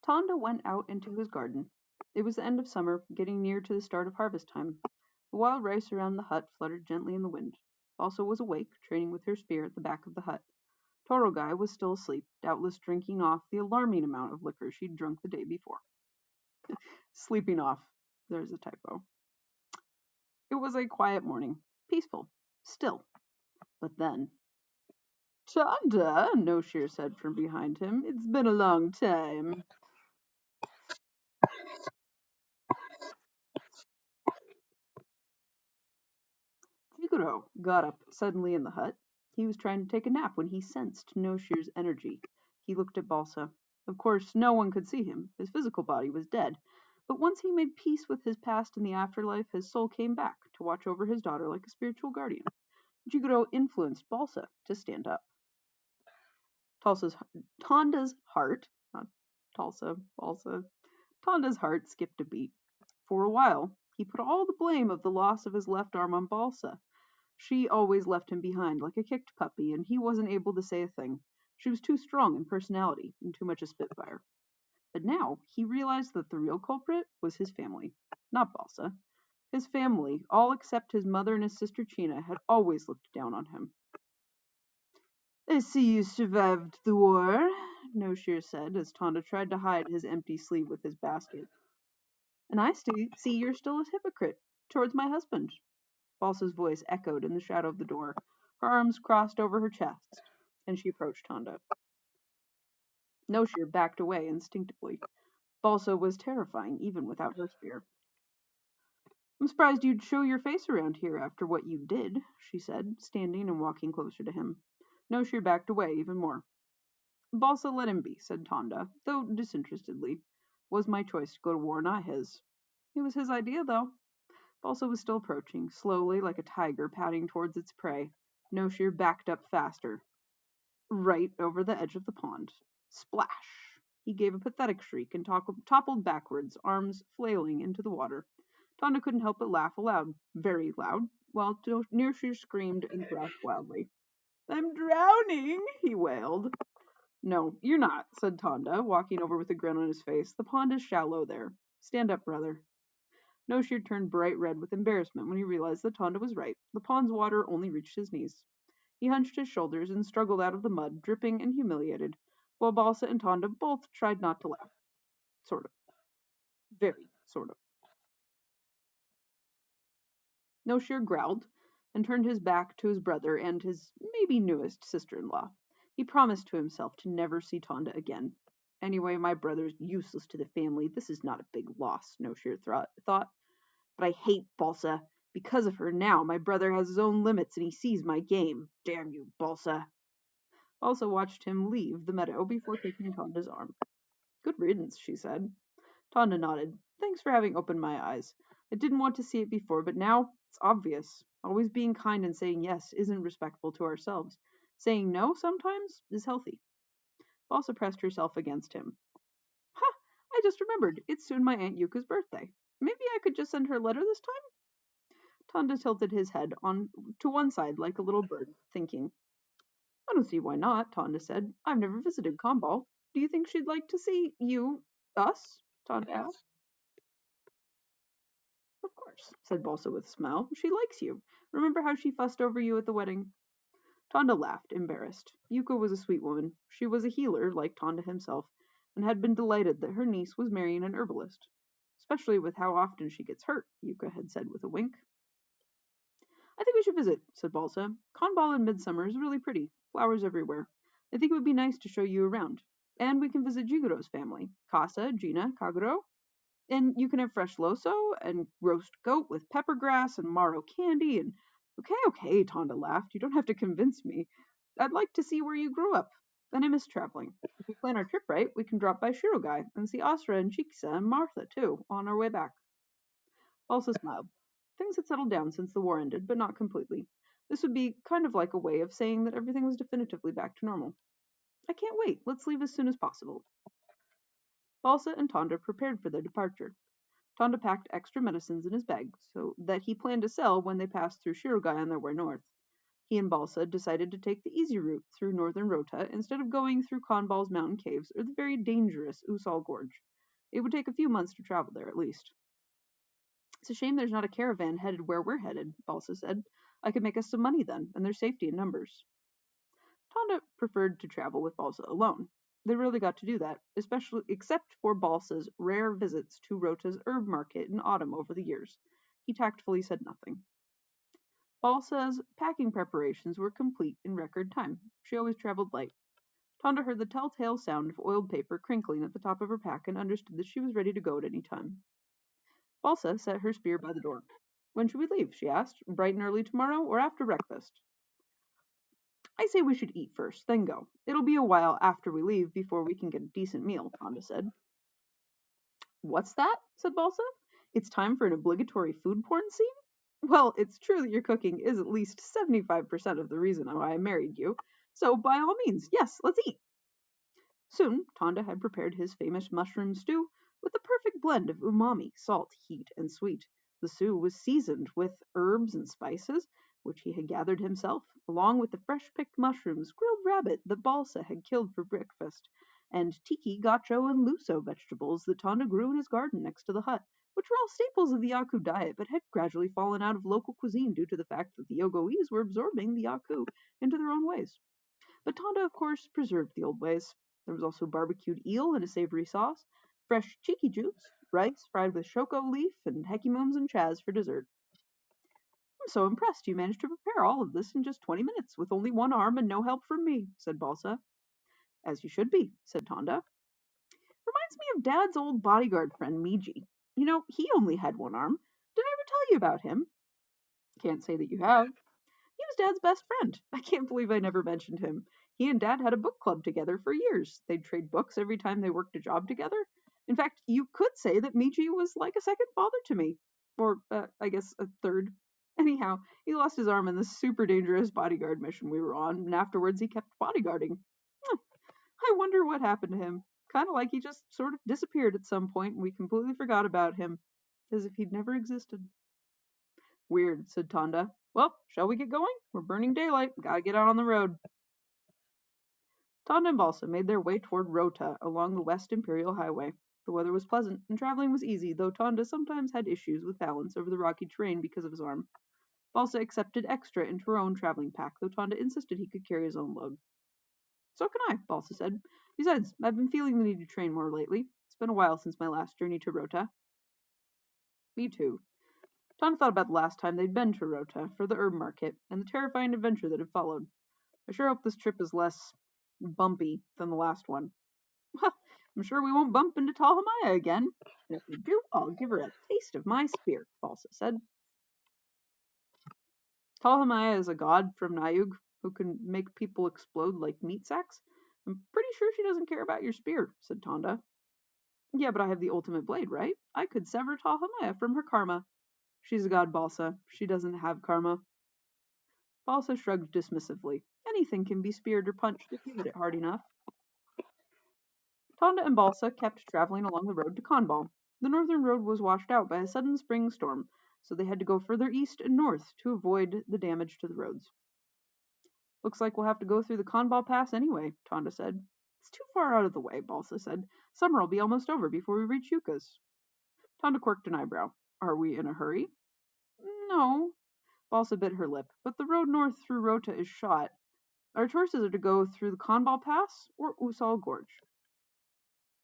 Tanda went out into his garden. It was the end of summer, getting near to the start of harvest time. The wild rice around the hut fluttered gently in the wind. Balsa was awake, training with her spear at the back of the hut. Torogai was still asleep, doubtless drinking off the alarming amount of liquor she'd drunk the day before. Sleeping off. There's a typo. It was a quiet morning. Peaceful. Still. But then, Tanda, No Shear said from behind him. It's been a long time. Jigoro got up suddenly in the hut. He was trying to take a nap when he sensed No Shear's energy. He looked at Balsa. Of course, no one could see him. His physical body was dead. But once he made peace with his past in the afterlife, his soul came back to watch over his daughter like a spiritual guardian. Jigoro influenced Balsa to stand up. Tulsa's, Tanda's heart, not Tulsa, Balsa, Tanda's heart skipped a beat. For a while, he put all the blame of the loss of his left arm on Balsa. She always left him behind like a kicked puppy, and he wasn't able to say a thing. She was too strong in personality and too much a spitfire. But now he realized that the real culprit was his family, not Balsa. His family, all except his mother and his sister China, had always looked down on him. I see you survived the war, No Shear said as Tanda tried to hide his empty sleeve with his basket. And I see you're still a hypocrite towards my husband. Balsa's voice echoed in the shadow of the door. Her arms crossed over her chest, and she approached Tanda. No Shear backed away instinctively. Balsa was terrifying, even without her spear. I'm surprised you'd show your face around here after what you did, she said, standing and walking closer to him. No Shear backed away even more. Balsa let him be, said Tanda, though disinterestedly. Was my choice to go to war, not his. It was his idea, though. Balsa was still approaching, slowly like a tiger padding towards its prey. No Shear backed up faster, right over the edge of the pond. Splash! He gave a pathetic shriek and toppled backwards, arms flailing into the water. Tanda couldn't help but laugh aloud, very loud, while No Shear screamed and thrashed wildly. I'm drowning, he wailed. No, you're not, said Tanda, walking over with a grin on his face. The pond is shallow there. Stand up, brother. No Shear turned bright red with embarrassment when he realized that Tanda was right. The pond's water only reached his knees. He hunched his shoulders and struggled out of the mud, dripping and humiliated, while Balsa and Tanda both tried not to laugh. Sort of. Very sort of. No Shear growled and turned his back to his brother and his maybe newest sister-in-law. He promised to himself to never see Tanda again. Anyway, my brother's useless to the family. This is not a big loss, No Shear thought. But I hate Balsa. Because of her now, my brother has his own limits and he sees my game. Damn you, Balsa. Balsa watched him leave the meadow before taking Tanda's arm. Good riddance, she said. Tanda nodded. Thanks for having opened my eyes. I didn't want to see it before, but now it's obvious. Always being kind and saying yes isn't respectful to ourselves. Saying no sometimes is healthy. Balsa pressed herself against him. Ha! I just remembered. It's soon my Aunt Yuka's birthday. Maybe I could just send her a letter this time? Tanda tilted his head on to one side like a little bird, thinking. I don't see why not, Tanda said. I've never visited Comball. Do you think she'd like to see us? Tanda asked. Of course, said Balsa with a smile. She likes you. Remember how she fussed over you at the wedding? Tanda laughed, embarrassed. Yuka was a sweet woman. She was a healer, like Tanda himself, and had been delighted that her niece was marrying an herbalist. Especially with how often she gets hurt, Yuka had said with a wink. I think we should visit, said Balsa. Conball in midsummer is really pretty. Flowers everywhere. I think it would be nice to show you around. And we can visit Jigoro's family. Kasa, Gina, Kaguro. And you can have fresh loso and roast goat with pepper grass and marrow candy and okay, Tanda laughed. You don't have to convince me. I'd like to see where you grew up. And I miss traveling. If we plan our trip right, we can drop by Shirogai and see Asra and Chiksa and Martha, too, on our way back. Balsa smiled. Things had settled down since the war ended, but not completely. This would be kind of like a way of saying that everything was definitively back to normal. I can't wait. Let's leave as soon as possible. Balsa and Tanda prepared for their departure. Tanda packed extra medicines in his bag so that he planned to sell when they passed through Shirogai on their way north. He and Balsa decided to take the easy route through northern Rota instead of going through Konbal's mountain caves or the very dangerous Usal Gorge. It would take a few months to travel there, at least. It's a shame there's not a caravan headed where we're headed, Balsa said. I could make us some money then, and there's safety in numbers. Tanda preferred to travel with Balsa alone. They rarely got to do that, especially except for Balsa's rare visits to Rota's herb market in autumn over the years. He tactfully said nothing. Balsa's packing preparations were complete in record time. She always traveled light. Tanda heard the telltale sound of oiled paper crinkling at the top of her pack and understood that she was ready to go at any time. Balsa set her spear by the door. When should we leave? She asked. Bright and early tomorrow or after breakfast? I say we should eat first, then go. It'll be a while after we leave before we can get a decent meal, Tanda said. What's that? Said Balsa. It's time for an obligatory food porn scene? Well, it's true that your cooking is at least 75% of the reason why I married you. So, by all means, yes, let's eat. Soon, Tanda had prepared his famous mushroom stew with the perfect blend of umami, salt, heat, and sweet. The stew was seasoned with herbs and spices, which he had gathered himself, along with the fresh-picked mushrooms, grilled rabbit that Balsa had killed for breakfast, and tiki, gacho, and luso vegetables that Tanda grew in his garden next to the hut, which were all staples of the Yaku diet, but had gradually fallen out of local cuisine due to the fact that the Yogoese were absorbing the Yaku into their own ways. But Tanda, of course, preserved the old ways. There was also barbecued eel in a savory sauce, fresh chiki juice, rice fried with shoko leaf, and hekimums and chaz for dessert. I'm so impressed you managed to prepare all of this in just 20 minutes with only one arm and no help from me, said Balsa. As you should be, said Tanda. Reminds me of Dad's old bodyguard friend, Miji. You know, he only had one arm. Did I ever tell you about him? Can't say that you have. He was Dad's best friend. I can't believe I never mentioned him. He and Dad had a book club together for years. They'd trade books every time they worked a job together. In fact, you could say that Michi was like a second father to me. Or, I guess, a third. Anyhow, he lost his arm in this super dangerous bodyguard mission we were on, and afterwards he kept bodyguarding. I wonder what happened to him. Kind of like he just sort of disappeared at some point and we completely forgot about him. As if he'd never existed. Weird, said Tanda. Well, shall we get going? We're burning daylight. Gotta get out on the road. Tanda and Balsa made their way toward Rota along the West Imperial Highway. The weather was pleasant, and traveling was easy, though Tanda sometimes had issues with balance over the rocky terrain because of his arm. Balsa accepted extra into her own traveling pack, though Tanda insisted he could carry his own load. So can I, Balsa said. Besides, I've been feeling the need to train more lately. It's been a while since my last journey to Rota. Me too. Tanda thought about the last time they'd been to Rota for the herb market and the terrifying adventure that had followed. I sure hope this trip is less bumpy than the last one. Well, I'm sure we won't bump into Talhamaya again. And if we do, I'll give her a taste of my spear, Balsa said. Talhamaya is a god from Nayug who can make people explode like meat sacks. I'm pretty sure she doesn't care about your spear, said Tanda. Yeah, but I have the ultimate blade, right? I could sever Talhamaya from her karma. She's a god, Balsa. She doesn't have karma. Balsa shrugged dismissively. Anything can be speared or punched if you hit it hard enough. Tanda and Balsa kept traveling along the road to Konbal. The northern road was washed out by a sudden spring storm, so they had to go further east and north to avoid the damage to the roads. Looks like we'll have to go through the Konbal Pass anyway, Tanda said. It's too far out of the way, Balsa said. Summer will be almost over before we reach Yucca's. Tanda quirked an eyebrow. Are we in a hurry? No. Balsa bit her lip, but the road north through Rota is shot. Our choices are to go through the Konbal Pass or Usal Gorge.